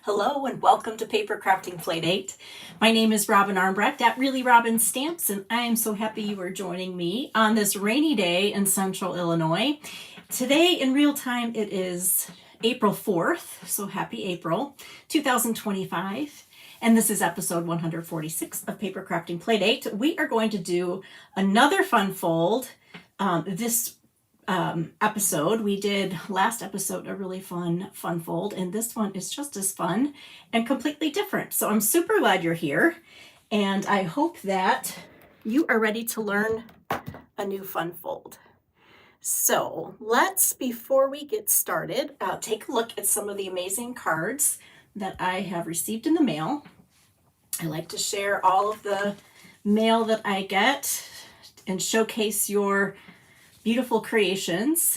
Hello and welcome to Papercrafting Playdate. My name is Robin Armbrecht at Really Robin Stamps, and I am so happy you are joining me on this rainy day in central Illinois. Today in real time it is April 4th, so happy April 2025. And this is episode 146 of Papercrafting Playdate. We are going to do another fun fold this episode. We did last episode a really fun fold, and this one is just as fun and completely different. So I'm super glad you're here, and I hope that you are ready to learn a new fun fold. So let's, before we get started, take a look at some of the amazing cards that I have received in the mail. I like to share all of the mail that I get and showcase your beautiful creations,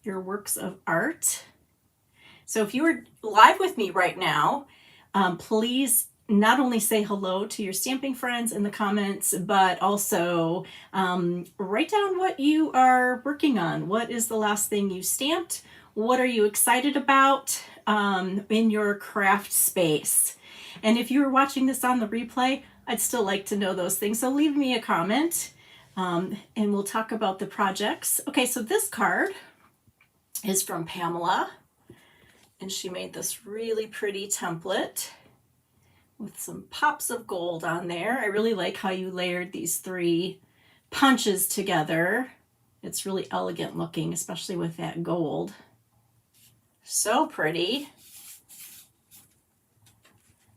your works of art. So if you are live with me right now, please not only say hello to your stamping friends in the comments, but also write down what you are working on. What is the last thing you stamped? What are you excited about in your craft space? And if you are watching this on the replay, I'd still like to know those things. So leave me a comment. And we'll talk about the projects. Okay, so this card is from Pamela, and she made this really pretty template with some pops of gold on there. I really like how you layered these three punches together. It's really elegant looking, especially with that gold. So pretty.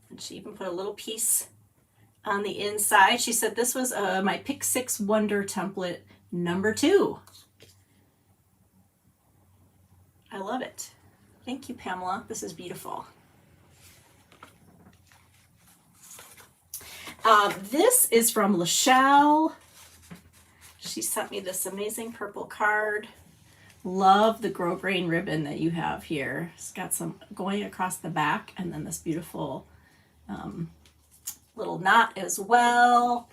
And she even put a little piece on the inside. She said this was my Pick 6 Wonder template number 2. I love it. Thank you, Pamela. This is beautiful. This is from Lachelle. She sent me this amazing purple card. Love the grosgrain ribbon that you have here. It's got some going across the back, and then this beautiful little knot as well.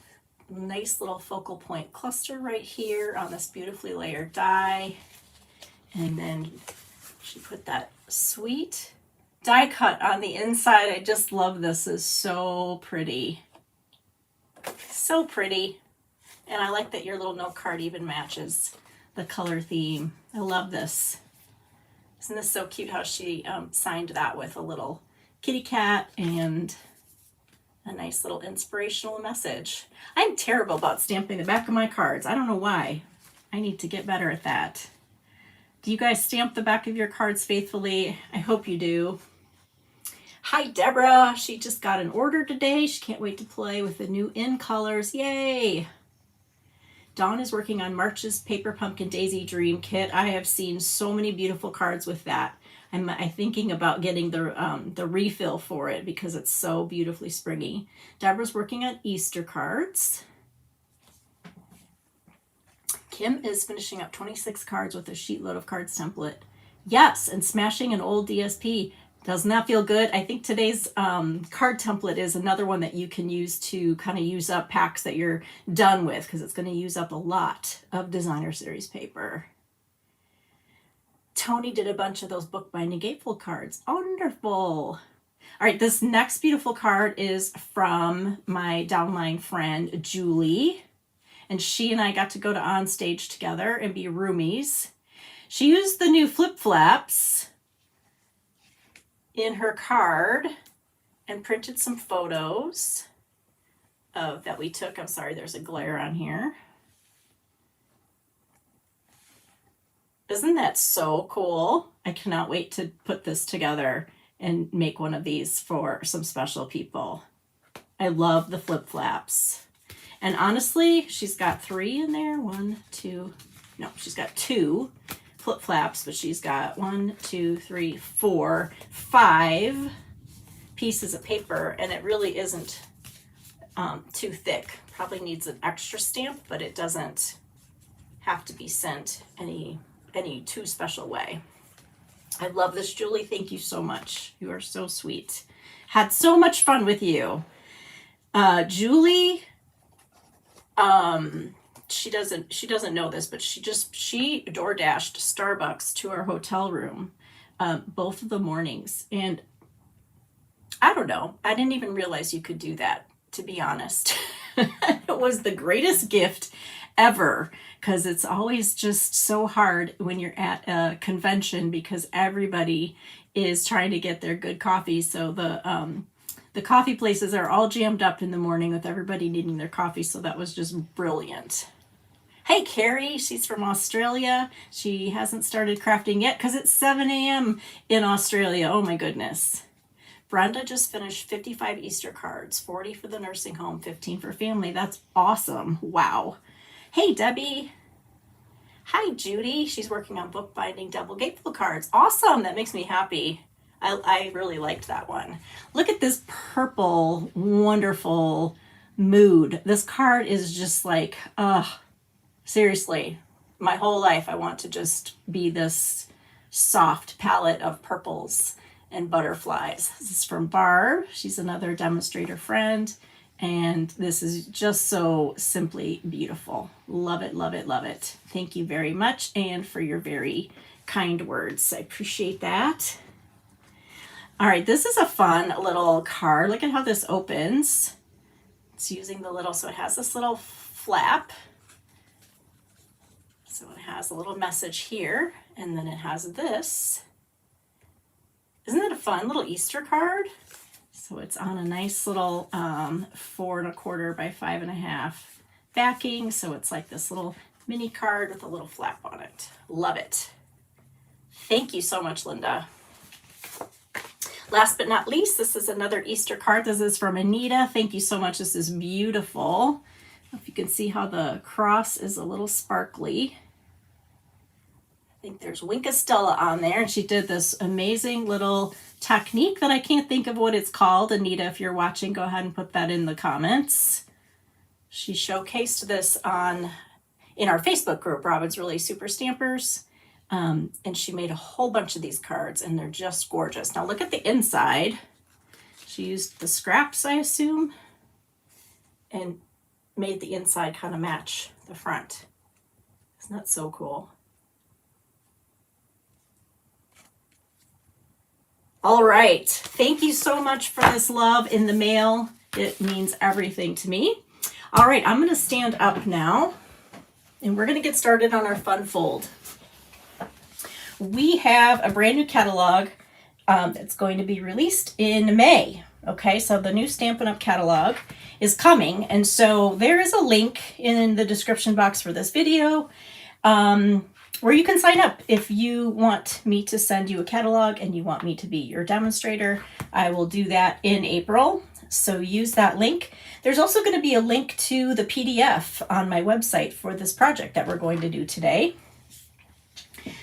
Nice little focal point cluster right here on this beautifully layered die. And then she put that sweet die cut on the inside. I just love this. It's so pretty. So pretty. And I like that your little note card even matches the color theme. I love this. Isn't this so cute how she signed that with a little kitty cat and a nice little inspirational message. I'm terrible about stamping the back of my cards. I don't know why. I need to get better at that. Do you guys stamp the back of your cards faithfully? I hope you do. Hi, Deborah. She just got an order today. She can't wait to play with the new in colors. Yay! Dawn is working on March's Paper Pumpkin Daisy Dream Kit. I have seen so many beautiful cards with that. I'm thinking about getting the refill for it because it's so beautifully springy. Deborah's working on Easter cards. Kim is finishing up 26 cards with a sheet load of cards template. Yes, and smashing an old DSP. Doesn't that feel good? I think today's card template is another one that you can use to kind of use up packs that you're done with, because it's going to use up a lot of designer series paper. Tony did a bunch of those bookbinding gatefold cards. Wonderful. All right, this next beautiful card is from my downline friend, Julie. And she and I got to go to On Stage together and be roomies. She used the new flip-flaps in her card and printed some photos that we took. I'm sorry, there's a glare on here. Isn't that so cool? I cannot wait to put this together and make one of these for some special people. I love the flip-flaps. And honestly, she's got 3 in there. She's got 2 flip-flaps, but she's got 5 pieces of paper, and it really isn't too thick. Probably needs an extra stamp, but it doesn't have to be sent any too special way. I love this, Julie. Thank you so much. You are so sweet. Had so much fun with you. Julie, she doesn't know this, but she DoorDashed Starbucks to our hotel room both of the mornings, and I don't know. I didn't even realize you could do that, to be honest. It was the greatest gift ever, because it's always just so hard when you're at a convention because everybody is trying to get their good coffee. So the coffee places are all jammed up in the morning with everybody needing their coffee. So that was just brilliant. Hey, Carrie, she's from Australia. She hasn't started crafting yet because it's 7 a.m. in Australia. Oh my goodness. Brenda just finished 55 Easter cards, 40 for the nursing home, 15 for family. That's awesome. Wow. Hey, Debbie. Hi, Judy. She's working on bookbinding double gatefold cards. Awesome. That makes me happy. I really liked that one. Look at this purple, wonderful mood. This card is just like, seriously, my whole life I want to just be this soft palette of purples and butterflies. This is from Barb. She's another demonstrator friend. And this is just so simply beautiful. Love it, love it, love it. Thank you very much, and for your very kind words. I appreciate that. All right, this is a fun little card. Look at how this opens. It's using the little, so it has this little flap. So it has a little message here, and then it has this. Isn't that a fun little Easter card? So it's on a nice little 4 1/4 by 5 1/2 backing. So it's like this little mini card with a little flap on it. Love it. Thank you so much, Linda. Last but not least, this is another Easter card. This is from Anita. Thank you so much. This is beautiful. I don't know if you can see how the cross is a little sparkly. I think there's Winka Stella on there, and she did this amazing little technique that I can't think of what it's called. Anita, if you're watching, go ahead and put that in the comments. She showcased this in our Facebook group, Robin's Really Super Stampers, and she made a whole bunch of these cards, and they're just gorgeous. Now look at the inside. She used the scraps, I assume, and made the inside kind of match the front. Isn't that so cool? All right, thank you so much for this love in the mail. It means everything to me. All right, I'm gonna stand up now, and we're gonna get started on our fun fold. We have a brand new catalog that's going to be released in May. Okay, so the new Stampin' Up! Catalog is coming, and so there is a link in the description box for this video where you can sign up if you want me to send you a catalog and you want me to be your demonstrator. I will do that in April, so use that link. There's also going to be a link to the PDF on my website for this project that we're going to do today.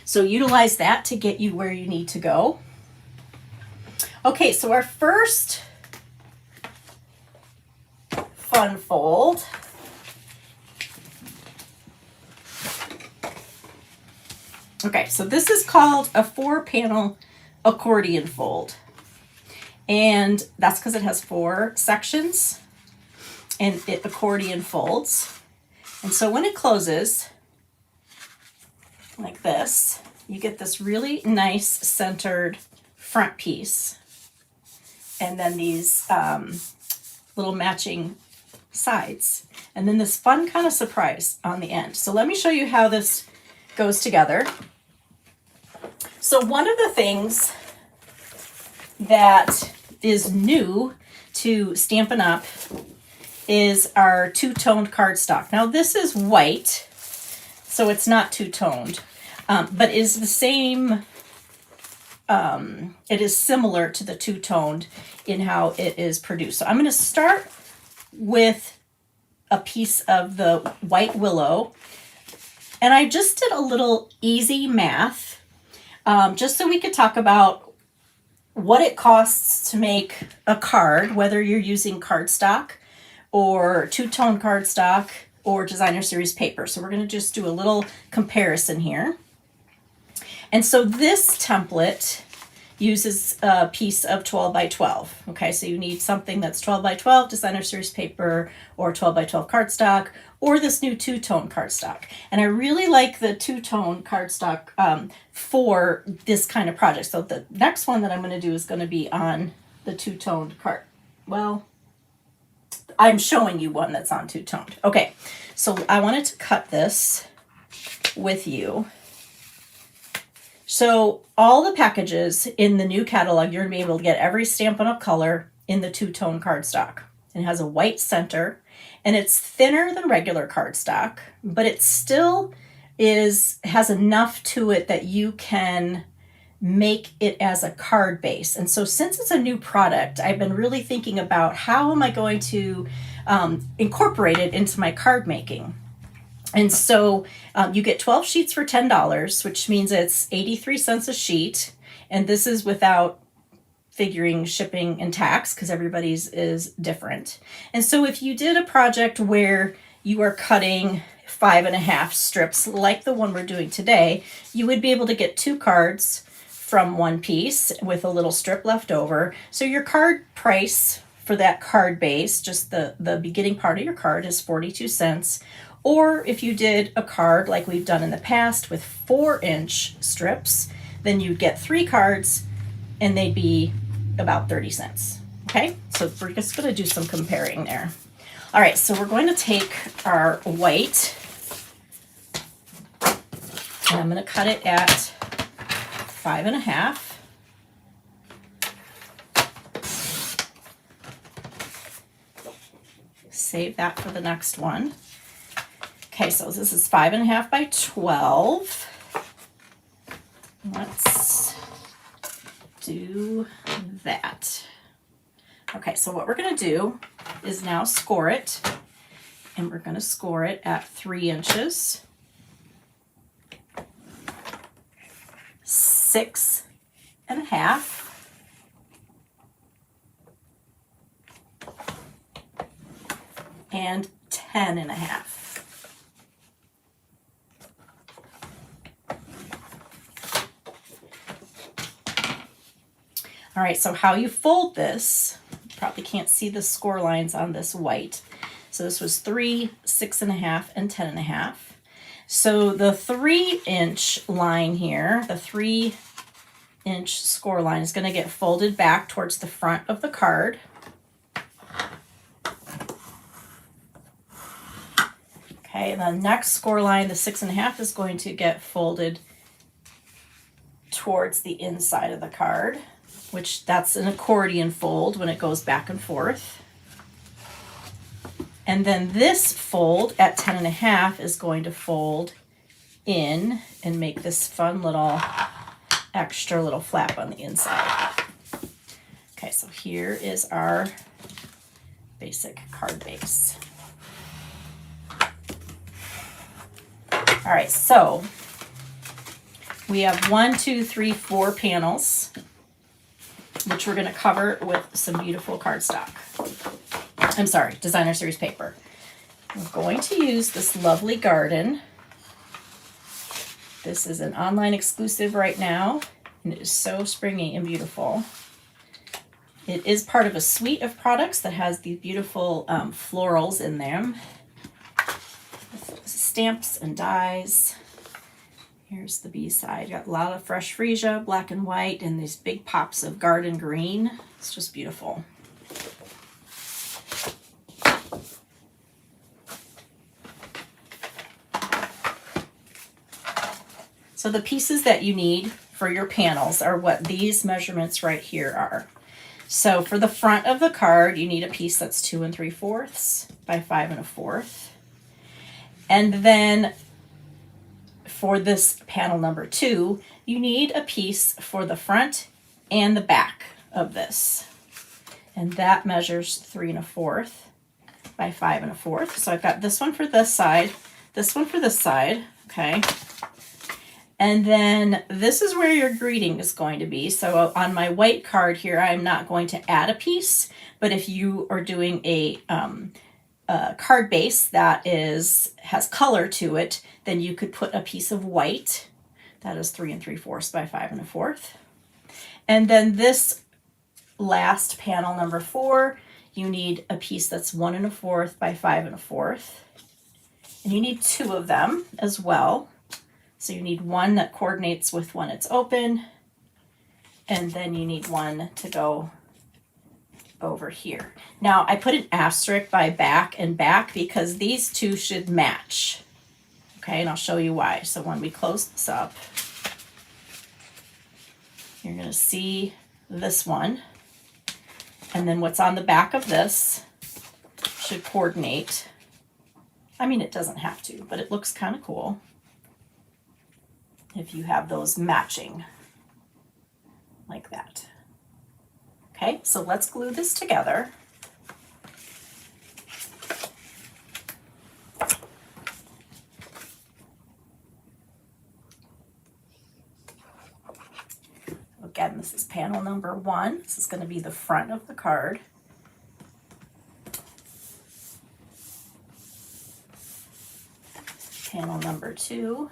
So utilize that to get you where you need to go. Okay, so our first fun fold . Okay, so this is called a 4-panel accordion fold. And that's because it has 4 sections and it accordion folds. And so when it closes like this, you get this really nice centered front piece. And then these little matching sides. And then this fun kind of surprise on the end. So let me show you how this goes together. So one of the things that is new to Stampin' Up! Is our two-toned cardstock. Now this is white, so it's not two-toned, but is the same, it is similar to the two-toned in how it is produced. So I'm going to start with a piece of the white willow, and I just did a little easy math, just so we could talk about what it costs to make a card, whether you're using cardstock or two-tone cardstock or designer series paper. So we're going to just do a little comparison here. And so this template uses a piece of 12 by 12. Okay, so you need something that's 12 by 12 designer series paper or 12 by 12 cardstock or this new two-tone cardstock. And I really like the two-tone cardstock for this kind of project. So the next one that I'm going to do is going to be on the two-toned card. Well, I'm showing you one that's on two-toned. Okay, so I wanted to cut this with you. So all the packages in the new catalog, you're going to be able to get every Stampin' Up! Color in the two-tone cardstock. It has a white center, and it's thinner than regular cardstock, but it still has enough to it that you can make it as a card base. And so since it's a new product, I've been really thinking about how am I going to incorporate it into my card making. And so you get 12 sheets for $10, which means it's 83 cents a sheet. And this is without figuring shipping and tax, because everybody's is different. And so if you did a project where you are cutting 5.5 strips like the one we're doing today, you would be able to get 2 cards from one piece with a little strip left over. So your card price for that card base, just the beginning part of your card, is 42 cents. Or if you did a card like we've done in the past with 4-inch strips, then you'd get 3 cards and they'd be about 30 cents. Okay, so we're just going to do some comparing there. All right, so we're going to take our white and I'm going to cut it at 5.5. Save that for the next one. Okay, so this is 5.5 by 12. Let's do that. Okay, so what we're going to do is now score it, and we're going to score it at 3 inches, 6.5, and 10.5. All right, so how you fold this, you probably can't see the score lines on this white. So this was 3, 6.5, and 10.5. So the 3-inch line here, the 3-inch score line, is going to get folded back towards the front of the card. Okay, and the next score line, the 6.5, is going to get folded towards the inside of the card, which that's an accordion fold when it goes back and forth. And then this fold at 10.5 is going to fold in and make this fun little extra little flap on the inside. Okay, so here is our basic card base. All right, so we have 4 panels, which we're going to cover with some beautiful cardstock. I'm sorry, designer series paper. I'm going to use this lovely garden. This is an online exclusive right now, and it is so springy and beautiful. It is part of a suite of products that has these beautiful florals in them. Stamps and dies. Here's the B side. Got a lot of fresh freesia, black and white, and these big pops of garden green. It's just beautiful. So the pieces that you need for your panels are what these measurements right here are. So for the front of the card, you need a piece that's 2 3/4 by 5 1/4. And then for this panel number 2, you need a piece for the front and the back of this. And that measures 3 1/4 by 5 1/4. So I've got this one for this side, this one for this side, okay? And then this is where your greeting is going to be. So on my white card here, I'm not going to add a piece, but if you are doing a card base that has color to it, then you could put a piece of white. That is 3 3/4 by 5 1/4. And then this last panel, number 4, you need a piece that's 1 1/4 by 5 1/4. And you need 2 of them as well. So you need one that coordinates with when it's open, and then you need one to go over here. Now I put an asterisk by back and back because these two should match. Okay, and I'll show you why. So when we close this up, you're going to see this one. And then what's on the back of this should coordinate. I mean, it doesn't have to, but it looks kind of cool if you have those matching like that. Okay, so let's glue this together. Again, this is panel number 1. This is going to be the front of the card. Panel number 2.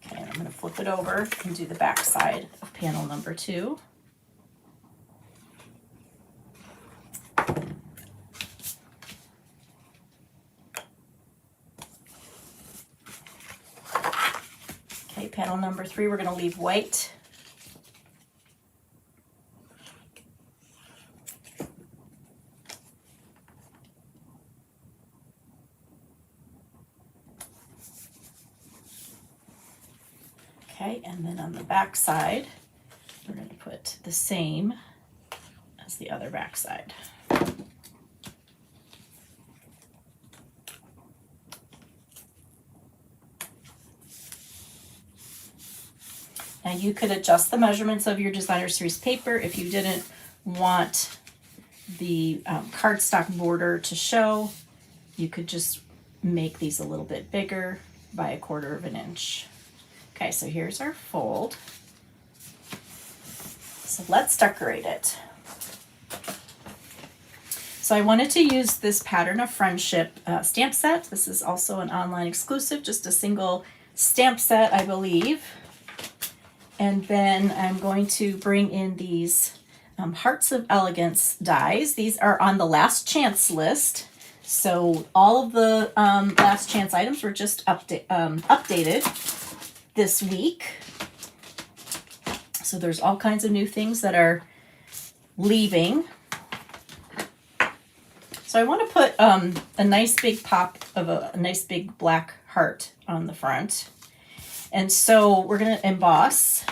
Okay, and I'm going to flip it over and do the back side of panel number 2. Okay, panel number 3, we're going to leave white. Okay, and then on the back side, we're going to put the same as the other back side. Now you could adjust the measurements of your designer series paper if you didn't want the cardstock border to show. You could just make these a little bit bigger by 1/4 of an inch. Okay, so here's our fold. So let's decorate it. So I wanted to use this Pattern of Friendship stamp set. This is also an online exclusive, just a single stamp set, I believe. And then I'm going to bring in these Hearts of Elegance dies. These are on the last chance list. So all of the last chance items were just updated this week. So there's all kinds of new things that are leaving. So I want to put a nice big pop of a nice big black heart on the front. And so we're going to emboss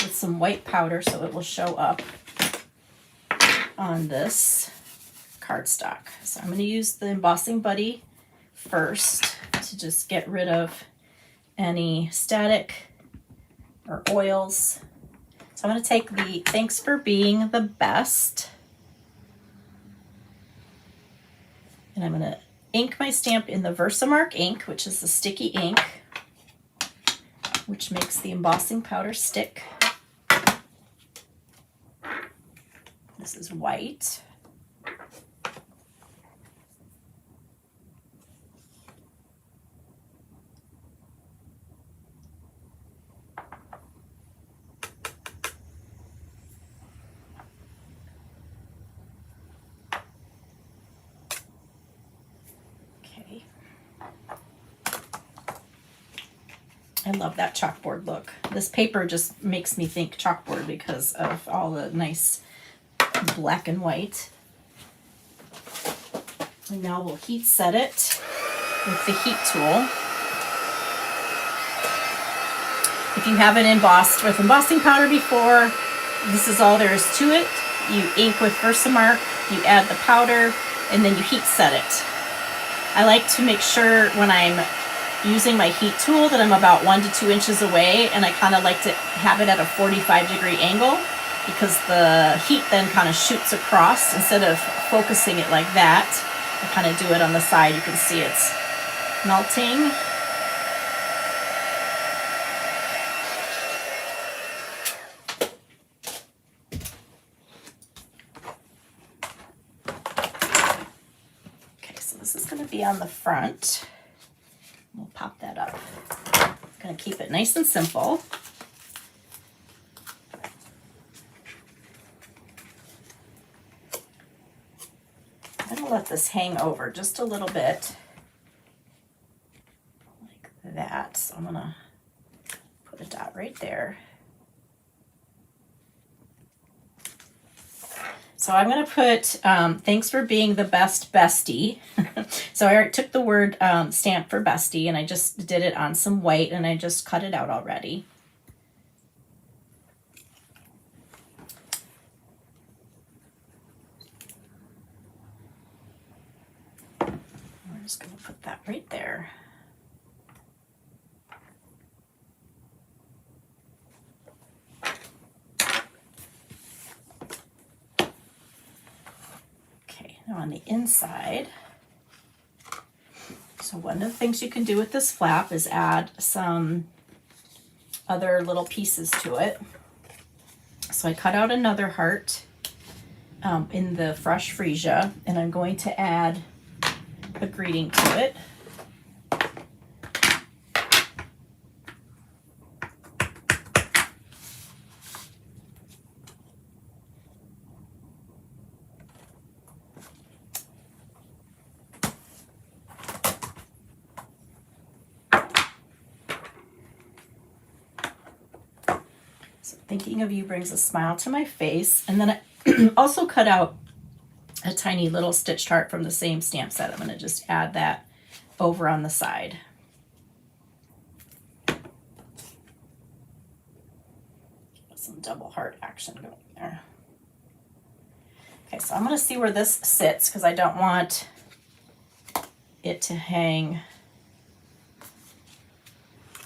with some white powder so it will show up on this cardstock. So I'm going to use the embossing buddy first to just get rid of any static or oils. So I'm going to take the Thanks for Being the Best, and I'm going to ink my stamp in the Versamark ink, which is the sticky ink, which makes the embossing powder stick. This is white. I love that chalkboard look. This paper just makes me think chalkboard because of all the nice black and white. And now we'll heat set it with the heat tool. If you haven't embossed with embossing powder before, this is all there is to it. You ink with Versamark, you add the powder, and then you heat set it. I like to make sure when I'm using my heat tool that I'm about 1 to 2 inches away, and I kind of like to have it at a 45-degree angle because the heat then kind of shoots across instead of focusing it like that. I kind of do it on the side. You can see it's melting. Okay, so this is going to be on the front. We'll pop that up. I'm going to keep it nice and simple. I'm going to let this hang over just a little bit, like that. So I'm gonna put a dot right there. So I'm going to put, thanks for being the best bestie. So I took the word stamp for bestie and I just did it on some white and I just cut it out already. We're just going to put that right there. Now on the inside, so one of the things you can do with this flap is add some other little pieces to it. So I cut out another heart in the fresh freesia, and I'm going to add a greeting to it. So thinking of you brings a smile to my face. And then I also cut out a tiny little stitched heart from the same stamp set. I'm going to just add that over on the side. Some double heart action going there. Okay, so I'm going to see where this sits because I don't want it to hang.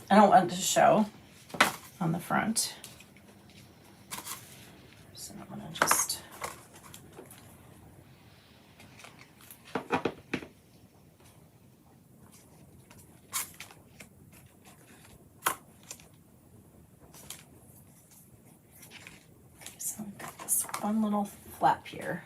I don't want it to show on the front. So I'm going to just so I've got this one little flap here.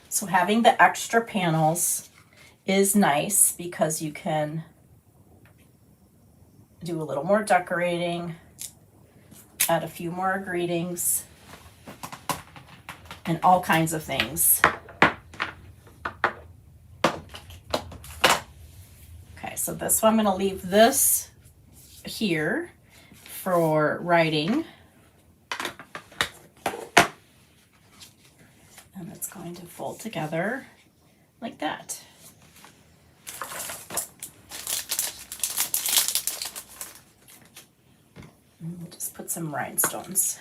So having the extra panels is nice because you can do a little more decorating, add a few more greetings, and all kinds of things. Okay, so this one I'm going to leave this here for writing. And it's going to fold together like that. And we'll just put some rhinestones.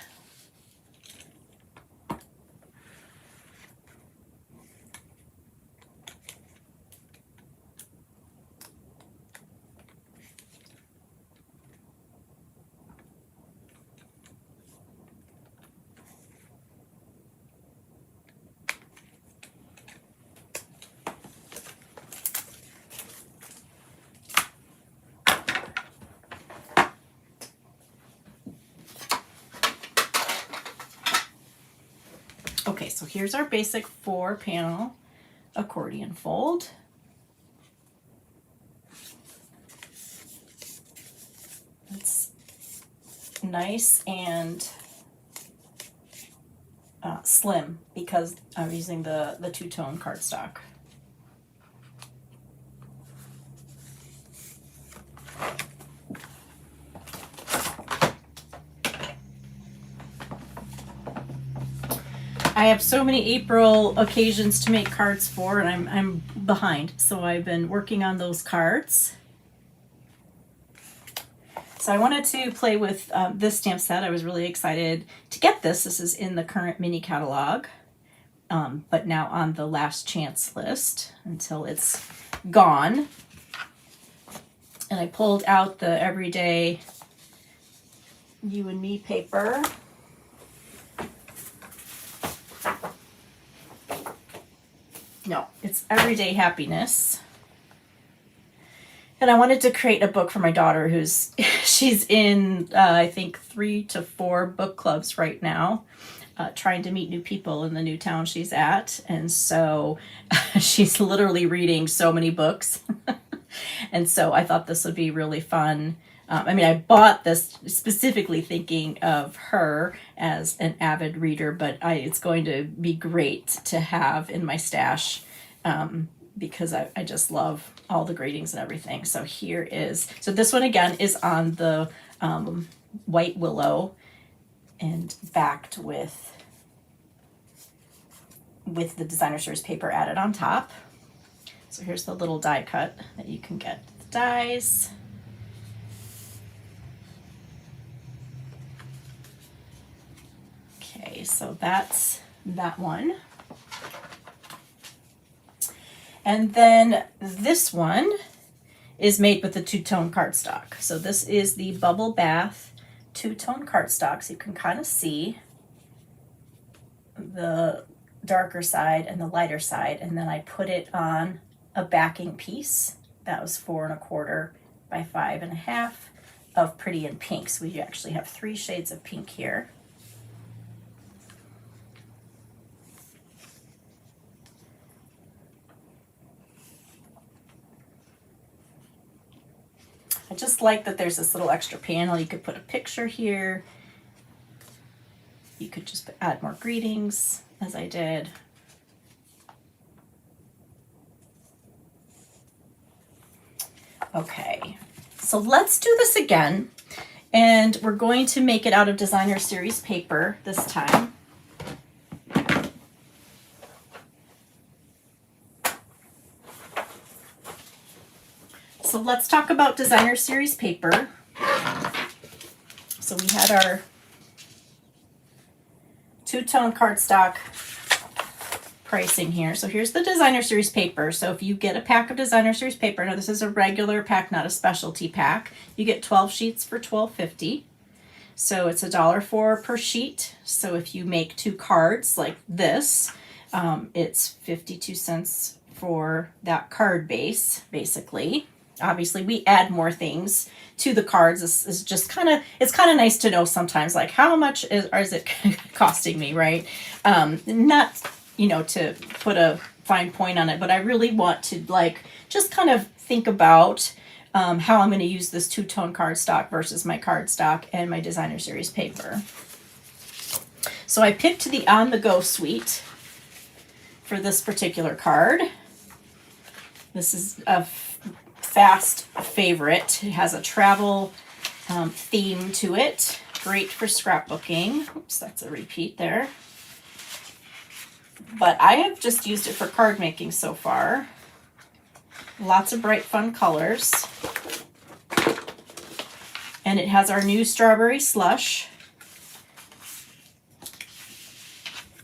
Okay, so here's our basic 4-panel accordion fold. It's nice and slim because I'm using the two-tone cardstock. I have so many April occasions to make cards for, and I'm behind. So I've been working on those cards. So I wanted to play with this stamp set. I was really excited to get this. This is in the current mini catalog, but now on the last chance list until it's gone. And I pulled out the Everyday You and Me paper. No, it's Everyday Happiness. And I wanted to create a book for my daughter she's in, I think, 3 to 4 book clubs right now, trying to meet new people in the new town she's at. And so she's literally reading so many books. And so I thought this would be really fun. I mean, I bought this specifically thinking of her as an avid reader, but it's going to be great to have in my stash because I just love all the gradings and everything. So here is, so this one again is on the white willow and backed with the designer series paper added on top. So here's the little die cut that you can get the dies. Okay, so that's that one. And then this one is made with the two-tone cardstock. So this is the Bubble Bath two-tone cardstock. So you can kind of see the darker side and the lighter side. And then I put it on a backing piece that was 4 1/4 by 5 1/2 of Pretty in Pink. So we actually have 3 shades of pink here. I just like that there's this little extra panel. You could put a picture here. You could just add more greetings, as I did. Okay, so let's do this again. And we're going to make it out of designer series paper this time. So let's talk about designer series paper. So we had our two-tone cardstock pricing here. So here's the designer series paper. So if you get a pack of designer series paper, now this is a regular pack, not a specialty pack, you get 12 sheets for $12.50. So it's $1.04 per sheet. So if you make 2 cards like this, it's 52 cents for that card base, basically. Obviously, we add more things to the cards. This is just it's kind of nice to know sometimes, like, how much is it costing me, right? Not, to put a fine point on it, but I really want to, like, just kind of think about how I'm going to use this two-tone cardstock versus my cardstock and my designer series paper. So I picked the On the Go suite for this particular card. This is a fast favorite. It has a travel theme to it. Great for scrapbooking. Oops, that's a repeat there. But I have just used it for card making so far. Lots of bright, fun colors. And it has our new strawberry slush.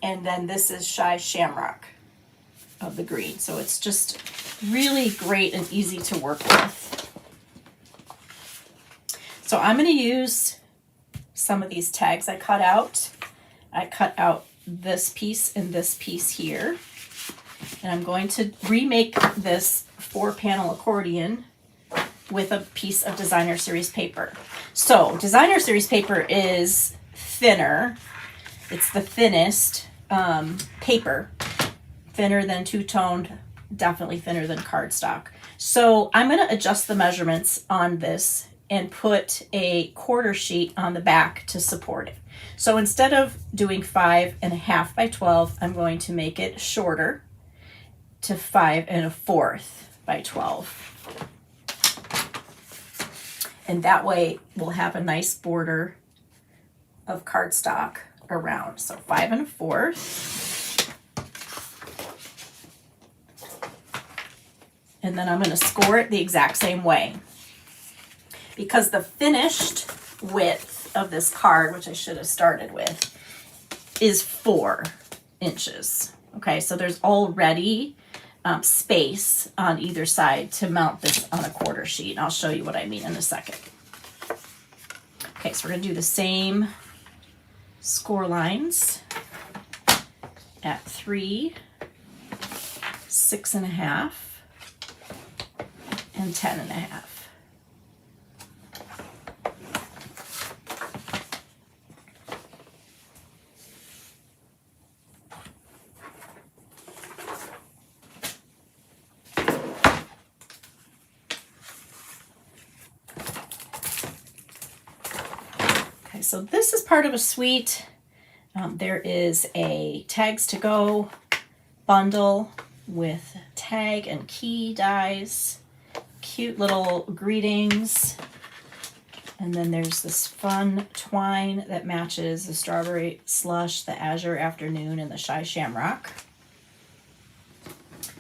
And then this is Shy Shamrock of the green. So it's just really great and easy to work with. So I'm going to use some of these tags I cut out. I cut out this piece and this piece here. And I'm going to remake this 4-panel accordion with a piece of designer series paper. So designer series paper is thinner. It's the thinnest paper. Thinner than two-toned, definitely thinner than cardstock. So I'm going to adjust the measurements on this and put a 1/4 sheet on the back to support it. So instead of doing 5 1/2 by 12, I'm going to make it shorter to 5 1/4 by 12. And that way we'll have a nice border of cardstock around. So 5 1/4. And then I'm going to score it the exact same way. Because the finished width of this card, which I should have started with, is 4 inches. Okay, so there's already space on either side to mount this on a 1/4 sheet. And I'll show you what I mean in a second. Okay, so we're going to do the same score lines at 3, 6 1/2, and 10 1/2. so this is part of a suite. There is a tags to go bundle with tag and key dies, cute little greetings, and then there's this fun twine that matches the strawberry slush, the azure afternoon, and the shy shamrock.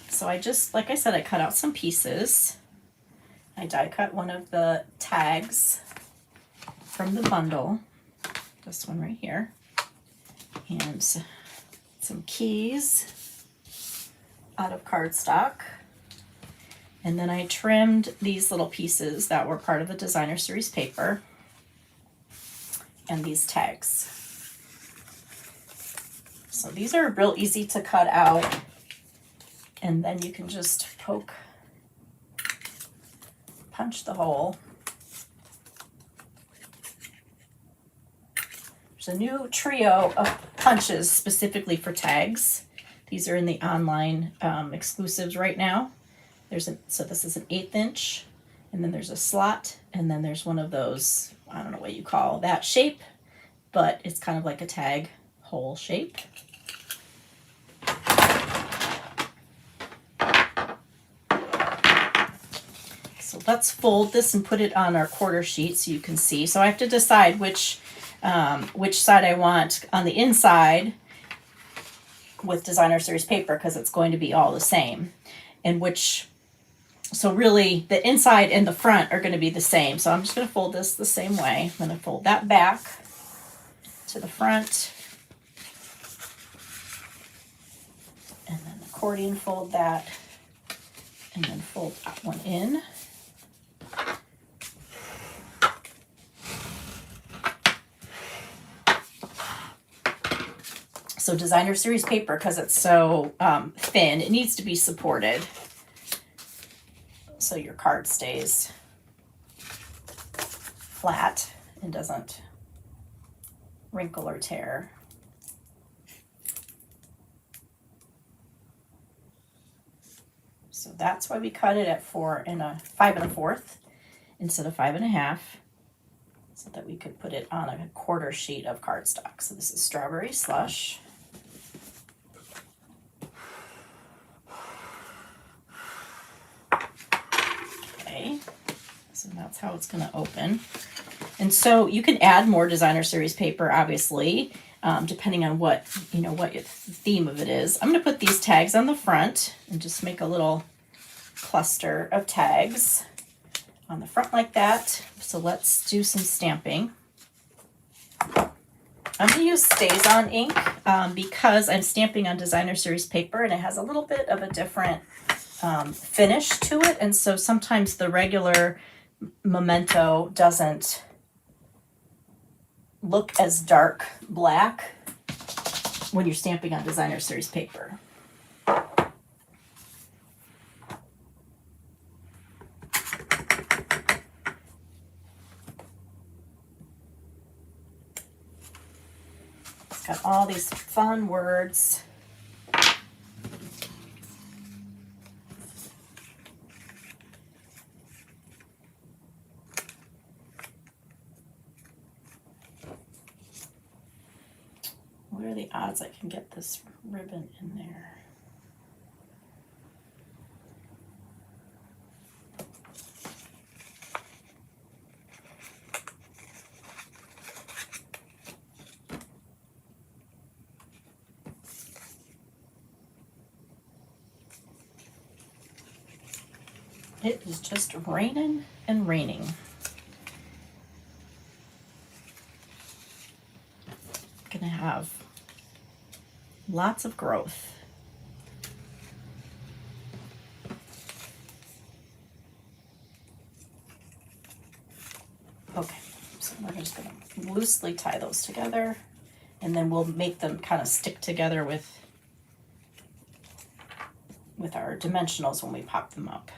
So I just, like I said, I cut out some pieces. I die cut one of the tags from the bundle, this one right here, and some keys out of cardstock. And then I trimmed these little pieces that were part of the designer series paper and these tags. So these are real easy to cut out, and then you can just punch the hole. There's a new trio of punches specifically for tags. These are in the online exclusives right now. So this is an 1/8 inch, and then there's a slot, and then there's one of those, I don't know what you call that shape, but it's kind of like a tag hole shape. So let's fold this and put it on our quarter sheet so you can see. So I have to decide which side I want on the inside with designer series paper, because it's going to be all the same, and so really the inside and the front are going to be the same. So I'm just going to fold this the same way. I'm going to fold that back to the front, and then accordion fold that, and then fold that one in. So designer series paper, because it's so thin, it needs to be supported so your card stays flat and doesn't wrinkle or tear. So that's why we cut it at 5 1/4 instead of 5 1/2, so that we could put it on a quarter sheet of cardstock. So this is strawberry slush. Okay, so that's how it's going to open. And so you can add more designer series paper, obviously, depending on what the theme of it is. I'm going to put these tags on the front and just make a little cluster of tags on the front like that. So let's do some stamping. I'm going to use StazOn ink because I'm stamping on designer series paper, and it has a little bit of a different finish to it, and so sometimes the regular Memento doesn't look as dark black when you're stamping on designer series paper. It's got all these fun words. What are the odds I can get this ribbon in there? It is just raining and raining. Gonna have lots of growth. Okay, so we're just gonna loosely tie those together, and then we'll make them kind of stick together with our dimensionals when we pop them up.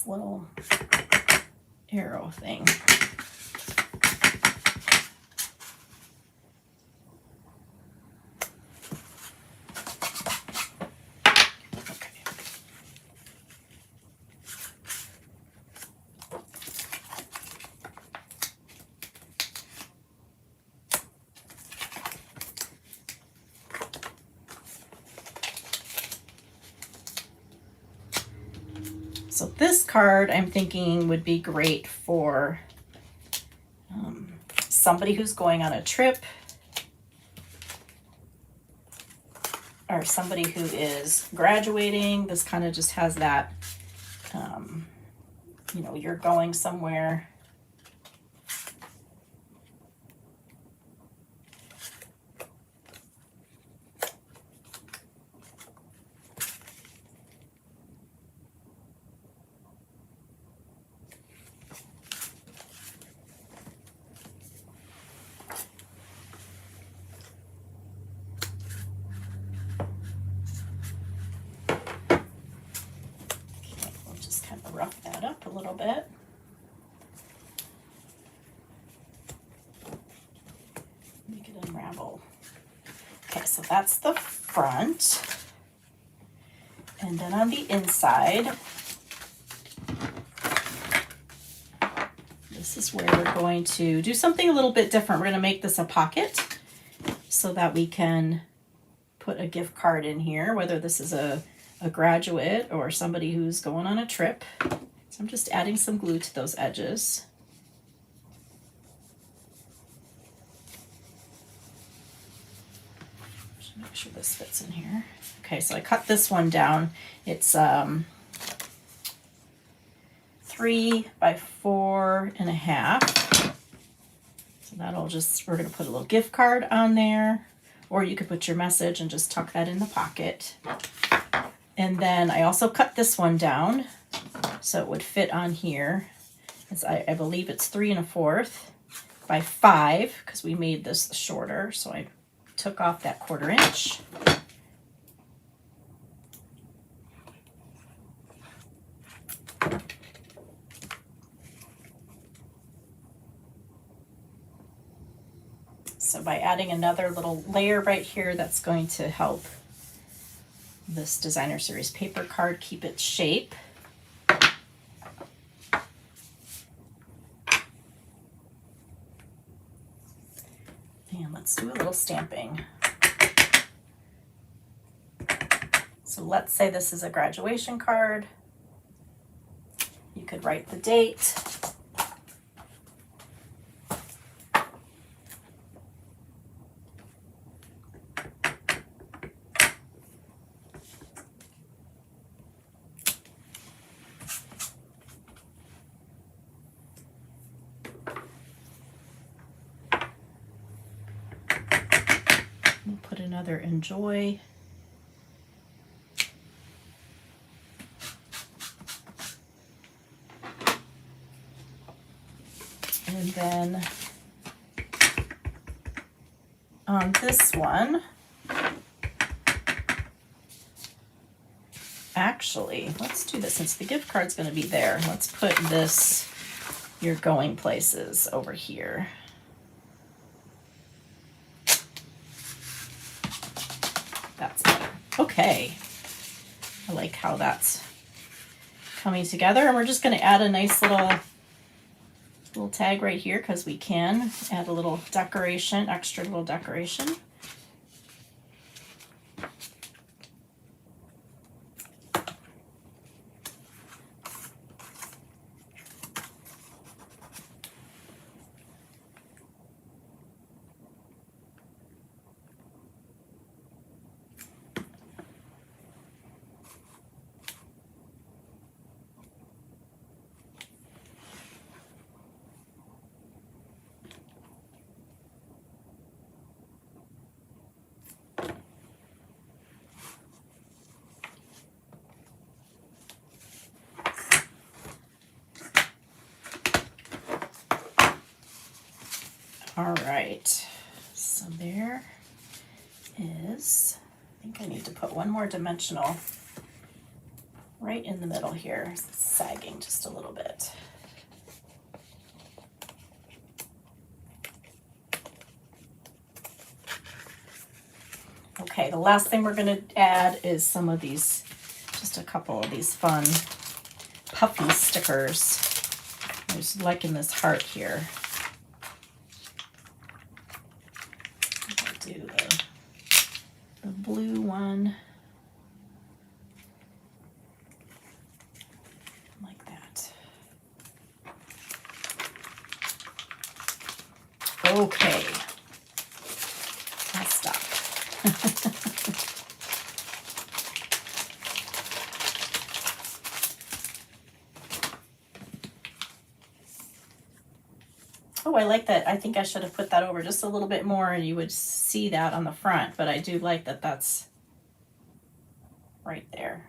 little arrow thing. So this card I'm thinking would be great for somebody who's going on a trip, or somebody who is graduating. This kind of just has that, you know, you're going somewhere. Rough that up a little bit. Make it unravel. Okay, so that's the front. And then on the inside, this is where we're going to do something a little bit different. We're going to make this a pocket so that we can put a gift card in here, whether this is a graduate or somebody who's going on a trip. So I'm just adding some glue to those edges. Just make sure this fits in here. Okay, so I cut this one down. It's 3 by 4.5. So that'll just, we're gonna put a little gift card on there, or you could put your message and just tuck that in the pocket. And then I also cut this one down so it would fit on here. It's, I believe it's 3 1/4 by 5, because we made this shorter. So I took off that 1/4 inch. So by adding another little layer right here, that's going to help this Designer Series paper card keep its shape. And let's do a little stamping. So let's say this is a graduation card. You could write the date. Put another enjoy. And then on this one, actually, let's do this since the gift card's going to be there. Let's put this, your going places, over here. That's better. Okay. I like how that's coming together. And we're just going to add a nice little tag right here, because we can add a little decoration, extra little decoration. All right, so there is, I think I need to put one more dimensional right in the middle here, sagging just a little bit. Okay, the last thing we're going to add is some of these, just a couple of these fun puffy stickers. I was liking this heart here. I'll do the blue one. Like that. Okay. I'll stop. Oh, I like that. I think I should have put that over just a little bit more and you would see that on the front, but I do like that that's right there.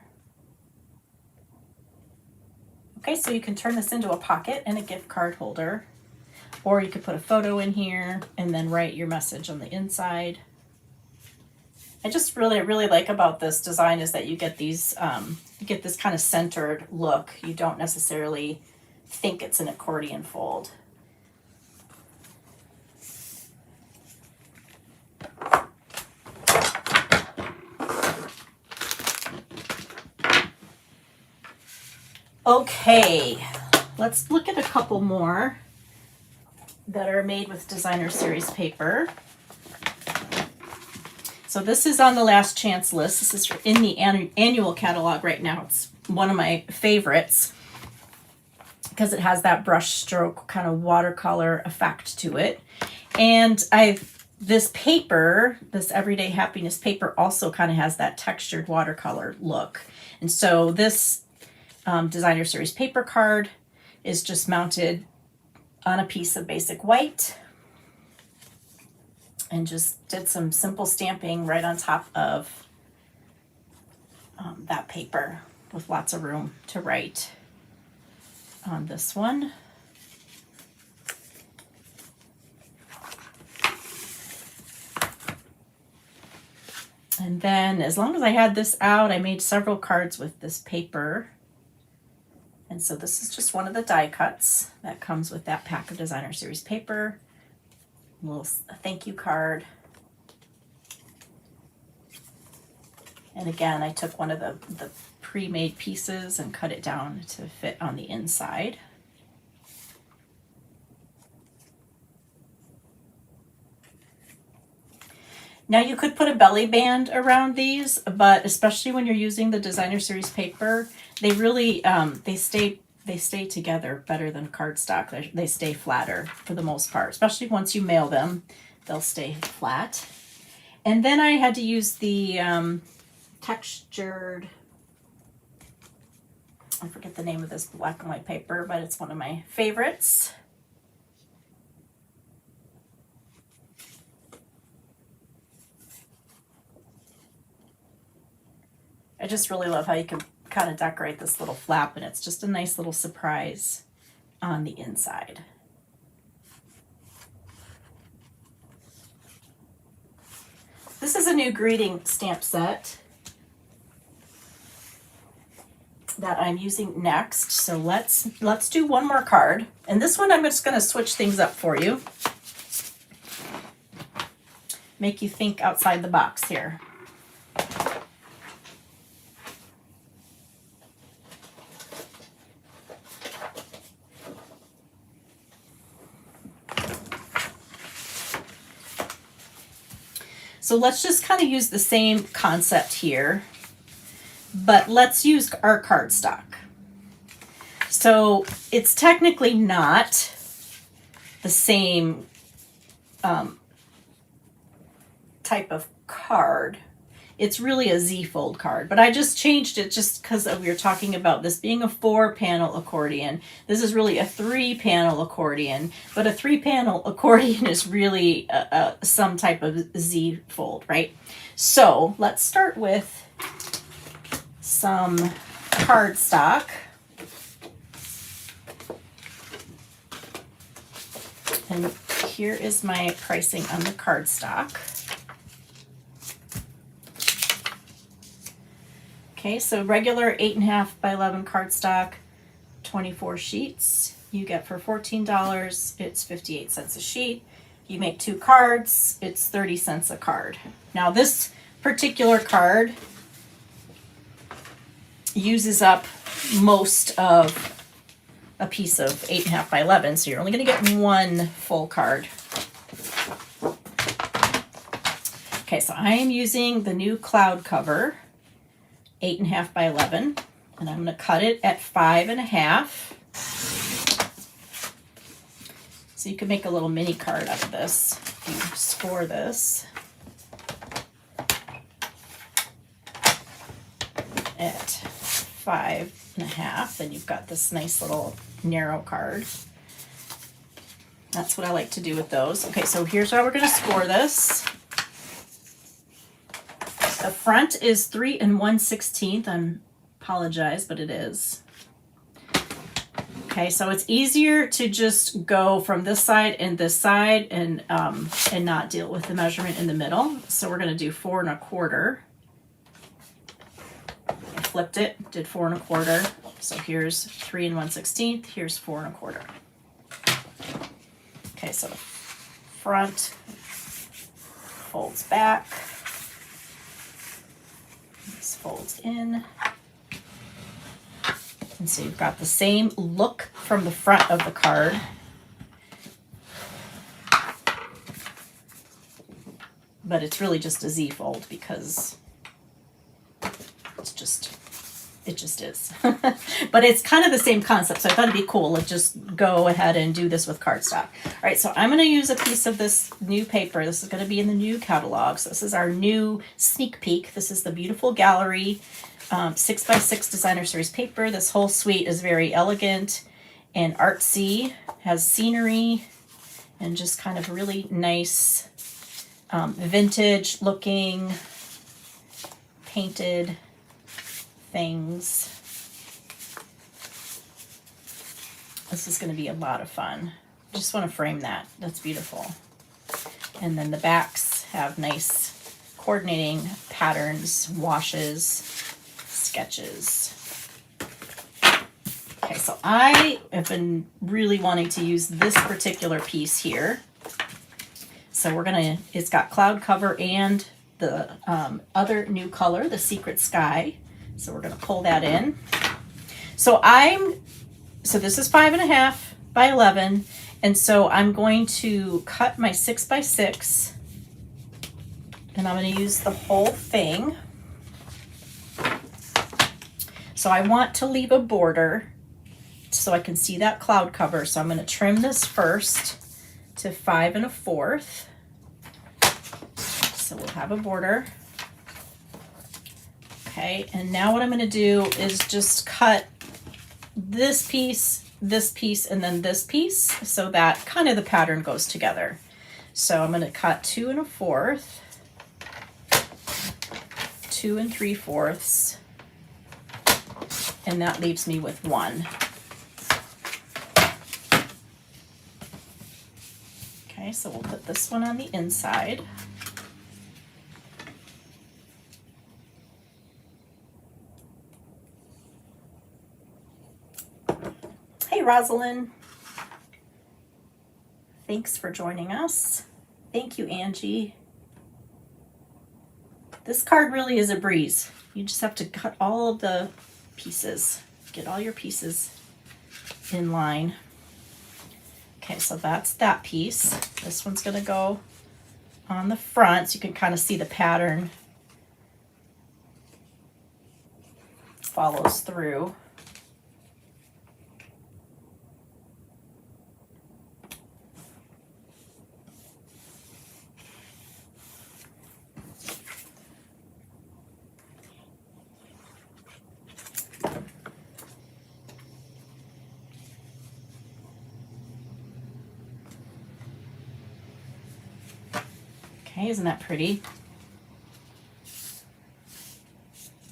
Okay, so you can turn this into a pocket and a gift card holder, or you could put a photo in here and then write your message on the inside. I just really like about this design is that you get these, you get this kind of centered look. You don't necessarily think it's an accordion fold. Okay, let's look at a couple more that are made with designer series paper. So this is on the last chance list. This is in the annual catalog right now. It's one of my favorites because it has that brush stroke kind of watercolor effect to it. And this paper, this Everyday Happiness paper, also kind of has that textured watercolor look. And so this designer series paper card is just mounted on a piece of basic white and just did some simple stamping right on top of that paper with lots of room to write on this one. And then as long as I had this out, I made several cards with this paper. And so this is just one of the die cuts that comes with that pack of designer series paper. A little thank you card. And again, I took one of the pre-made pieces and cut it down to fit on the inside. Now you could put a belly band around these, but especially when you're using the designer series paper, they really, they stay together better than cardstock. They stay flatter for the most part, especially once you mail them, they'll stay flat. And then I had to use the textured, I forget the name of this black and white paper, but it's one of my favorites. I just really love how you can kind of decorate this little flap, and it's just a nice little surprise on the inside. This is a new greeting stamp set that I'm using next. So let's do one more card. And this one I'm just going to switch things up for you. Make you think outside the box here. So let's just kind of use the same concept here, but let's use our cardstock. So it's technically not the same type of card. It's really a Z-fold card, but I just changed it just because we were talking about this being a 4-panel accordion. This is really a 3-panel accordion, but a 3-panel accordion is really some type of Z-fold, right? So let's start with some cardstock. And here is my pricing on the cardstock. Okay, so regular 8.5 by 11 cardstock, 24 sheets. You get for $14, it's 58 cents a sheet. You make 2 cards, it's 30 cents a card. Now this particular card uses up most of a piece of 8.5 by 11, so you're only going to get 1 full card. Okay, so I am using the new cloud cover, 8.5 by 11, and I'm going to cut it at 5.5. So you can make a little mini card out of this if you score this at 5.5. Then you've got this nice little narrow card. That's what I like to do with those. Okay, so here's how we're going to score this. The front is 3 1/16. I apologize, but it is. Okay, so it's easier to just go from this side and not deal with the measurement in the middle. So we're going to do 4 1/4. I flipped it, did 4 1/4. So here's 3 1/16. Here's 4 1/4. Okay, so the front folds back. This folds in. And so you've got the same look from the front of the card. But it's really just a Z fold because it just is. But it's kind of the same concept, so I thought it'd be cool to just go ahead and do this with cardstock. All right, so I'm going to use a piece of this new paper. This is going to be in the new catalog. So this is our new sneak peek. This is the Beautiful Gallery 6x6 Designer Series paper. This whole suite is very elegant and artsy, has scenery and just kind of really nice vintage looking painted things. This is going to be a lot of fun. Just want to frame that. That's beautiful. And then the backs have nice coordinating patterns, washes, sketches. Okay, so I have been really wanting to use this particular piece here. So we're gonna, it's got cloud cover and the other new color, the Secret Sky. So we're gonna pull that in. So this is 5.5 by 11. And so I'm going to cut my 6x6 and I'm gonna use the whole thing. So I want to leave a border so I can see that cloud cover. So I'm going to trim this first to 5 1/4. So we'll have a border. Okay, and now what I'm going to do is just cut this piece, and then this piece so that kind of the pattern goes together. So I'm going to cut 2 1/4, 2 3/4. And that leaves me with 1. Okay, so we'll put this one on the inside. Hey, Rosalind. Thanks for joining us. Thank you, Angie. This card really is a breeze. You just have to cut all of the pieces. Get all your pieces in line. Okay, so that's that piece. This one's going to go on the front so you can kind of see the pattern follows through. Okay, isn't that pretty?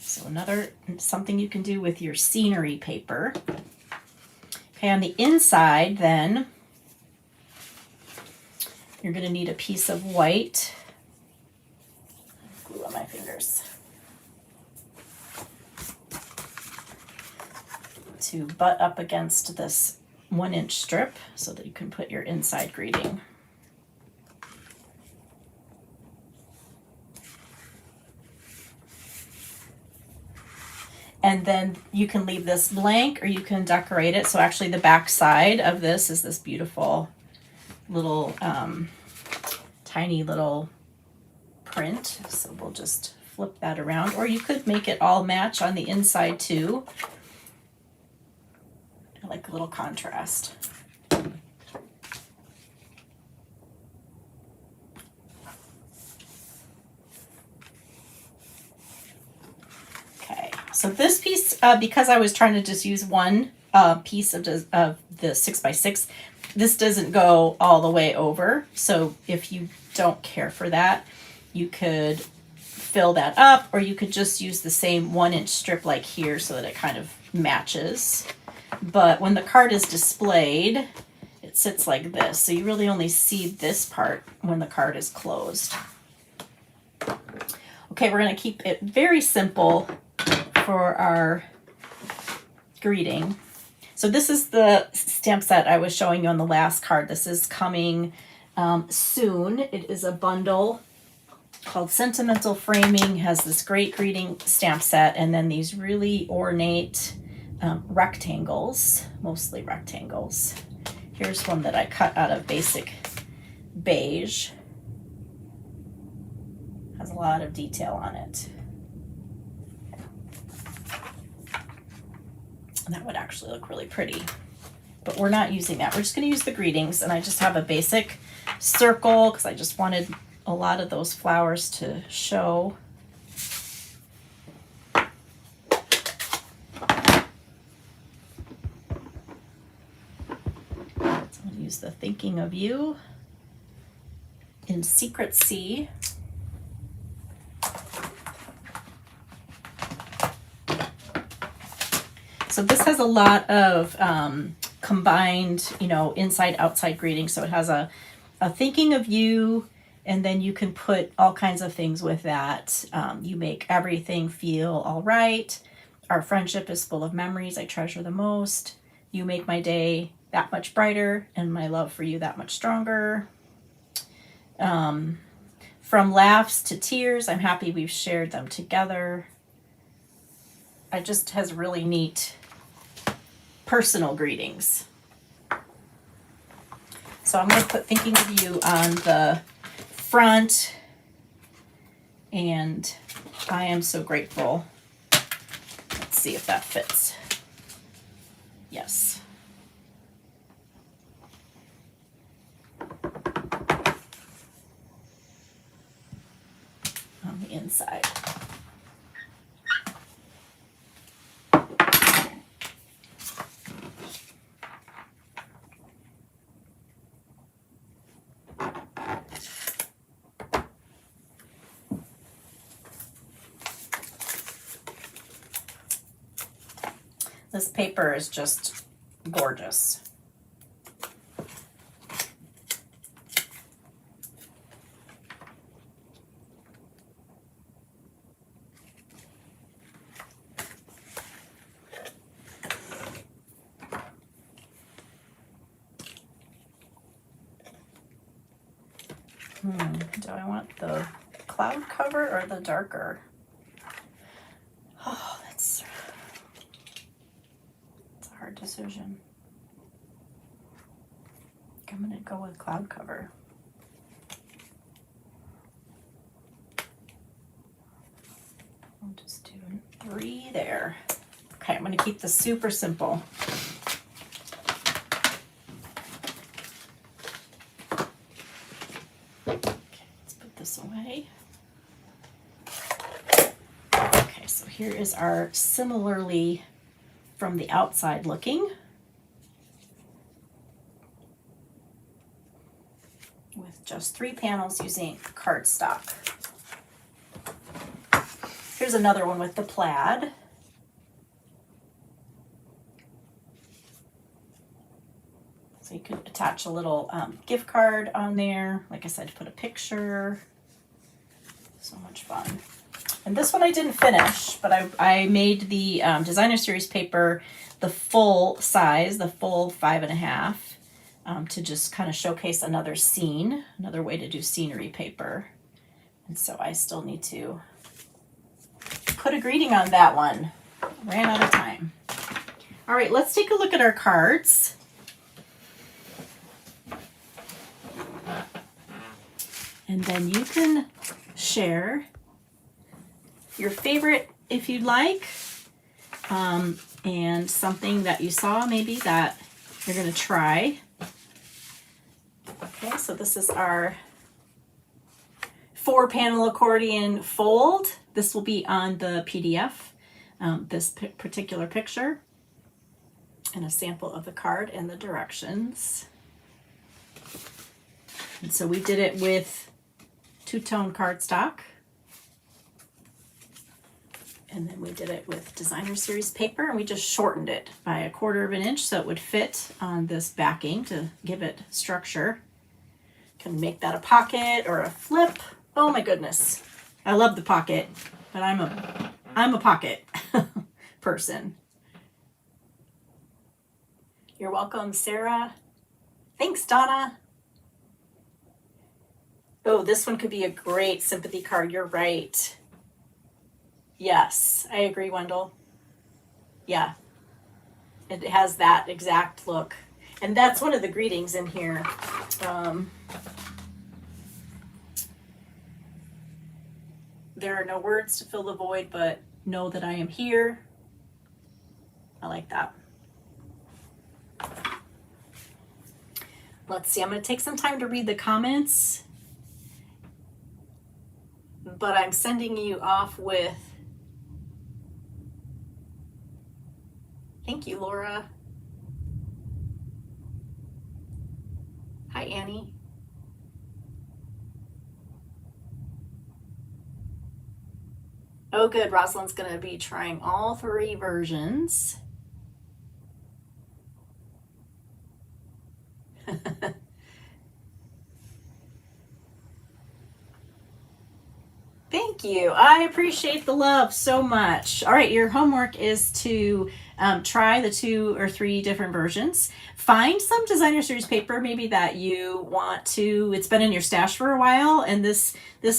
So another something you can do with your scenery paper. Okay, on the inside then, you're going to need a piece of white. Glue on my fingers. to butt up against this 1-inch strip so that you can put your inside greeting. And then you can leave this blank or you can decorate it. So actually the back side of this is this beautiful little tiny little print. So we'll just flip that around, or you could make it all match on the inside too. I like a little contrast. Okay, so this piece, because I was trying to just use one piece of the 6x6, this doesn't go all the way over. So if you don't care for that, you could fill that up, or you could just use the same 1-inch strip like here so that it kind of matches. But when the card is displayed, it sits like this. So you really only see this part when the card is closed. Okay, we're going to keep it very simple for our greeting. So this is the stamp set I was showing you on the last card. This is coming soon. It is a bundle called Sentimental Framing. Has this great greeting stamp set, and then these really ornate rectangles, mostly rectangles. Here's one that I cut out of basic beige. Has a lot of detail on it. And that would actually look really pretty, but we're not using that. We're just going to use the greetings, and I just have a basic circle because I just wanted a lot of those flowers to show. So I'll use the Thinking of You in Secret Sea. So this has a lot of combined, inside outside greeting. So it has a Thinking of You, and then you can put all kinds of things with that. You make everything feel all right. Our friendship is full of memories I treasure the most. You make my day that much brighter, and my love for you that much stronger. From laughs to tears, I'm happy we've shared them together. It just has really neat personal greetings. So I'm going to put Thinking of You on the front, and I am so grateful. Let's see if that fits. Yes. On the inside. This paper is just gorgeous. Do I want the cloud cover or the darker? Oh, that's a hard decision. I'm gonna go with cloud cover. I'll just do 3 there. Okay, I'm gonna keep this super simple. This away. Okay, so here is our similarly from the outside looking with just 3 panels using cardstock. Here's another one with the plaid. So you could attach a little gift card on there. Like I said, put a picture. So much fun. And this one I didn't finish, but I made the Designer Series paper the full size, the full 5.5, to just kind of showcase another scene, another way to do scenery paper. And so I still need to put a greeting on that one. Ran out of time. All right, let's take a look at our cards. And then you can share your favorite if you'd like, and something that you saw maybe that you're going to try. Okay, so this is our 4-panel accordion fold. This will be on the PDF, this particular picture, and a sample of the card and the directions. And so we did it with two-tone cardstock. And then we did it with Designer Series paper, and we just shortened it by 1/4 of an inch so it would fit on this backing to give it structure. Can make that a pocket or a flip. Oh my goodness. I love the pocket, but I'm a pocket person. You're welcome, Sarah. Thanks, Donna. Oh, this one could be a great sympathy card. You're right. Yes, I agree, Wendell. Yeah, it has that exact look. And that's one of the greetings in here. There are no words to fill the void, but know that I am here. I like that. Let's see, I'm going to take some time to read the comments, but I'm sending you off with, thank you, Laura. Hi, Annie. Oh, good. Rosalind's going to be trying all 3 versions. Thank you. I appreciate the love so much. All right, your homework is to try the 2 or 3 different versions. Find some Designer Series paper maybe that you want to, it's been in your stash for a while, and this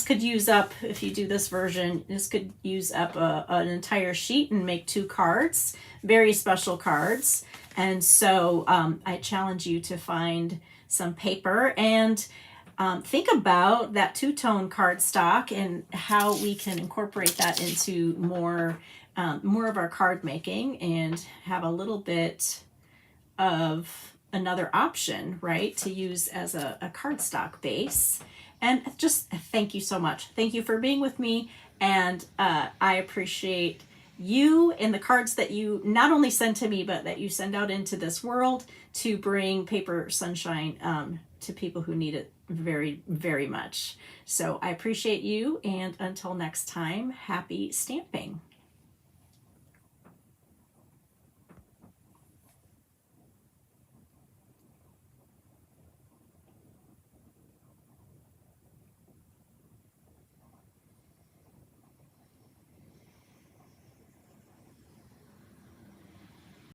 could use up, if you do this version, this could use up an entire sheet and make 2 cards, very special cards. And so I challenge you to find some paper and think about that 2-tone cardstock and how we can incorporate that into more of our card making and have a little bit of another option, right, to use as a cardstock base. And just thank you so much. Thank you for being with me, and I appreciate you and the cards that you not only send to me, but that you send out into this world to bring paper sunshine to people who need it very, very much. So I appreciate you, and until next time, happy stamping.